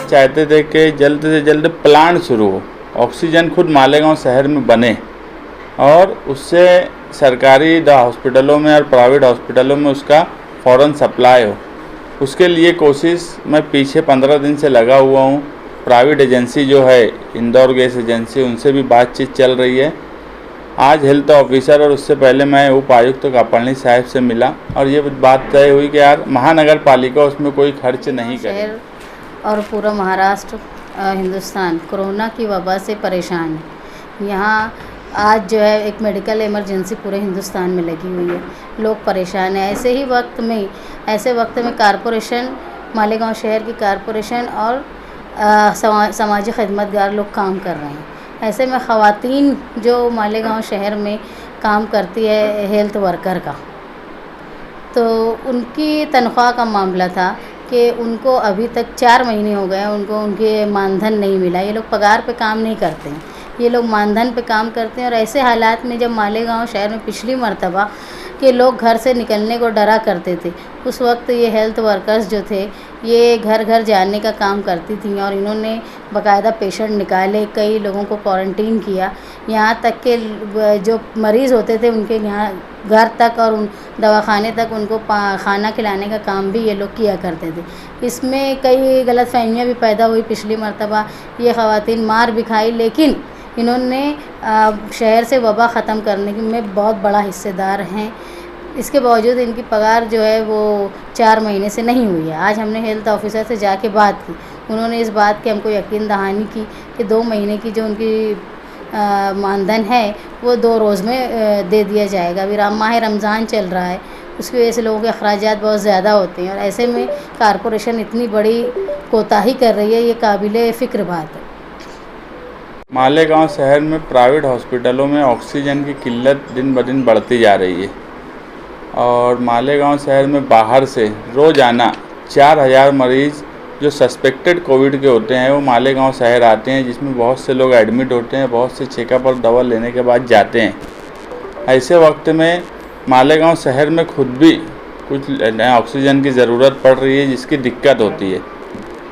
चाहते थे कि जल्द से जल्द प्लांट शुरू हो, ऑक्सीजन खुद मालेगांव शहर में बने और उससे सरकारी हॉस्पिटलों में और प्राइवेट हॉस्पिटलों में उसका फ़ौरन सप्लाई हो। उसके लिए कोशिश मैं पीछे 15 दिन से लगा हुआ हूँ। प्राइवेट एजेंसी जो है इंदौर गैस एजेंसी, उनसे भी बातचीत चल रही है। आज हेल्थ ऑफिसर और उससे पहले मैं उपायुक्त कापड़नी साहब से मिला और ये बात तय हुई कि यार महानगर पालिका उसमें कोई खर्च नहीं करे। और पूरा महाराष्ट्र हिंदुस्तान कोरोना की वबा से परेशान है। यहाँ आज जो है एक मेडिकल इमरजेंसी पूरे हिंदुस्तान में लगी हुई है, लोग परेशान हैं। ऐसे वक्त में कारपोरेशन, मालेगांव शहर की कारपोरेशन और समाजी खिदमतगार लोग काम कर रहे हैं। ऐसे में ख़वातीन जो मालेगांव शहर में काम करती है हेल्थ वर्कर का, तो उनकी तनख्वाह का मामला था कि उनको अभी तक 4 महीने हो गए उनको उनके मानधन नहीं मिला। ये लोग पगार पे काम नहीं करते हैं, ये लोग मानधन पे काम करते हैं। और ऐसे हालात में जब मालेगांव शहर में पिछली मर्तबा के लोग घर से निकलने को डरा करते थे, उस वक्त ये हेल्थ वर्कर्स जो थे ये घर घर जाने का काम करती थी और इन्होंने बाकायदा पेशेंट निकाले, कई लोगों को क्वारंटीन किया। यहाँ तक के जो मरीज़ होते थे उनके यहाँ घर तक और उन दवाखाने तक उनको खाना खिलाने का काम भी ये लोग किया करते थे। इसमें कई गलतफहमियाँ भी पैदा हुई। पिछली मर्तबा ये ख़वातीन मार भी खाई, लेकिन इन्होंने शहर से वबा ख़त्म करने में बहुत बड़ा हिस्सेदार हैं। इसके बावजूद इनकी पगार जो है वो 4 महीने से नहीं हुई है। आज हमने हेल्थ ऑफिसर से जाके बात की, उन्होंने इस बात की हमको यकीन दहानी की कि 2 महीने की जो उनकी मानधन है वो 2 रोज़ में दे दिया जाएगा। अभी माह रमज़ान चल रहा है, उसकी वजह से लोगों के अखराजात बहुत ज़्यादा होते हैं और ऐसे में कारपोरेशन इतनी बड़ी कोताही कर रही है, ये काबिले फ़िक्र बात है। मालेगांव शहर में प्राइवेट हॉस्पिटलों में ऑक्सीजन की किल्लत दिन ब दिन बढ़ती जा रही है और मालेगांव शहर में बाहर से रोज़ाना 4000 मरीज़ जो सस्पेक्टेड कोविड के होते हैं वो मालेगांव शहर आते हैं, जिसमें बहुत से लोग एडमिट होते हैं, बहुत से चेकअप और दवा लेने के बाद जाते हैं। ऐसे वक्त में मालेगांव शहर में खुद भी कुछ ऑक्सीजन की ज़रूरत पड़ रही है, जिसकी दिक्कत होती है।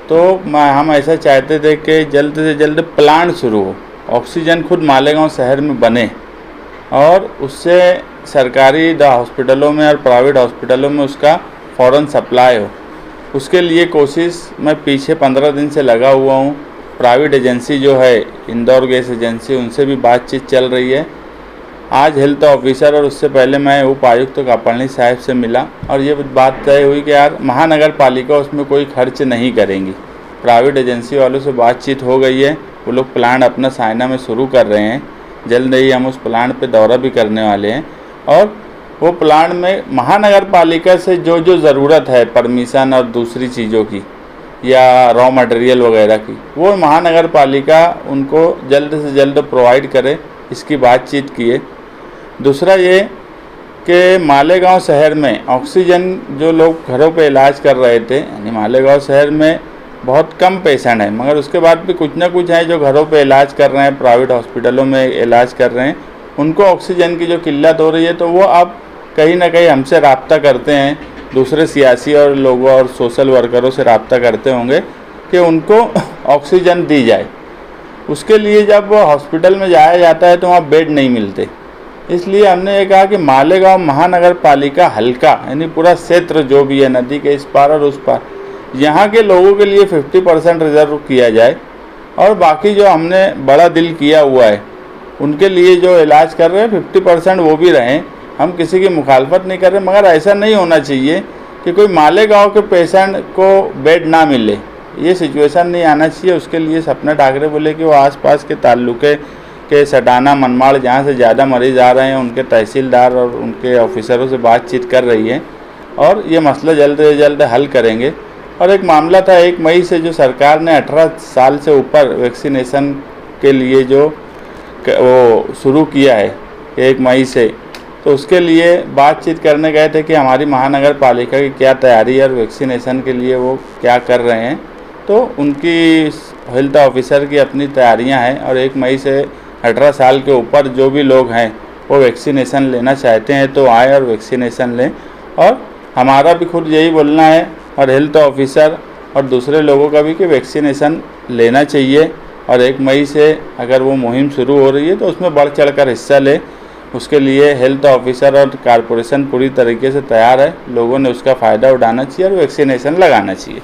तो हम ऐसा चाहते थे कि जल्द से जल्द प्लांट शुरू हो, ऑक्सीजन खुद मालेगांव शहर में बने और उससे सरकारी हॉस्पिटलों में और प्राइवेट हॉस्पिटलों में उसका फ़ौरन सप्लाई हो। उसके लिए कोशिश मैं पीछे 15 दिन से लगा हुआ हूँ। प्राइवेट एजेंसी जो है इंदौर गैस एजेंसी, उनसे भी बातचीत चल रही है। आज हेल्थ ऑफिसर और उससे पहले मैं उपायुक्त कापड़नी साहब से मिला और ये बात तय हुई कि यार महानगर पालिका उसमें कोई खर्च नहीं करेंगी। प्राइवेट एजेंसी वालों से बातचीत हो गई है, वो लोग प्लांट अपना साइना में शुरू कर रहे हैं। जल्द ही हम उस प्लांट पे दौरा भी करने वाले हैं और वो प्लांट में महानगर पालिका से जो जो ज़रूरत है परमिशन और दूसरी चीज़ों की या रॉ मटेरियल वगैरह की, वो महानगर पालिका उनको जल्द से जल्द प्रोवाइड करे, इसकी बातचीत की है। दूसरा ये कि मालेगांव शहर में ऑक्सीजन जो लोग घरों पे इलाज कर रहे थे, यानी मालेगांव शहर में बहुत कम पेशेंट हैं, मगर उसके बाद भी कुछ ना कुछ हैं जो घरों पे इलाज कर रहे हैं, प्राइवेट हॉस्पिटलों में इलाज कर रहे हैं, उनको ऑक्सीजन की जो किल्लत हो रही है तो वो अब कहीं ना कहीं हमसे रब्ता करते हैं, दूसरे सियासी और लोगों और सोशल वर्करों से रब्ता करते होंगे कि उनको ऑक्सीजन दी जाए। उसके लिए जब हॉस्पिटल में जाया जाता है तो वहाँ बेड नहीं मिलते, इसलिए हमने ये कहा कि मालेगांव महानगर पालिका हल्का, यानी पूरा क्षेत्र जो भी है नदी के इस पार और उस पार, यहाँ के लोगों के लिए 50% रिजर्व किया जाए और बाकी जो हमने बड़ा दिल किया हुआ है उनके लिए जो इलाज कर रहे हैं 50% वो भी रहें। हम किसी की मुखालफत नहीं कर रहे, मगर ऐसा नहीं होना चाहिए कि कोई मालेगांव के पेशेंट को बेड ना मिले, ये सिचुएशन नहीं आना चाहिए। उसके लिए सपना ठाकरे बोले कि वो आसपास के ताल्लुके के सटाना, मनमाड़, जहाँ से ज़्यादा मरीज़ आ रहे हैं, उनके तहसीलदार और उनके ऑफिसरों से बातचीत कर रही है और ये मसला जल्द से जल्द हल करेंगे। और एक मामला था 1 मई से जो सरकार ने 18 साल से ऊपर वैक्सीनेशन के लिए जो वो शुरू किया है 1 मई से, तो उसके लिए बातचीत करने गए थे कि हमारी महानगर पालिका की क्या तैयारी है और वैक्सीनेशन के लिए वो क्या कर रहे हैं। तो उनकी हेल्थ ऑफिसर की अपनी तैयारियां हैं और 1 मई से 18 साल के ऊपर जो भी लोग हैं वो वैक्सीनेशन लेना चाहते हैं तो आए और वैक्सीनेशन लें। और हमारा भी खुद यही बोलना है और हेल्थ ऑफिसर और दूसरे लोगों का भी कि वैक्सीनेशन लेना चाहिए। और 1 मई से अगर वो मुहिम शुरू हो रही है तो उसमें बढ़ चढ़कर हिस्सा ले। उसके लिए हेल्थ ऑफिसर और कॉरपोरेशन पूरी तरीके से तैयार है। लोगों ने उसका फ़ायदा उठाना चाहिए और वैक्सीनेशन लगाना चाहिए।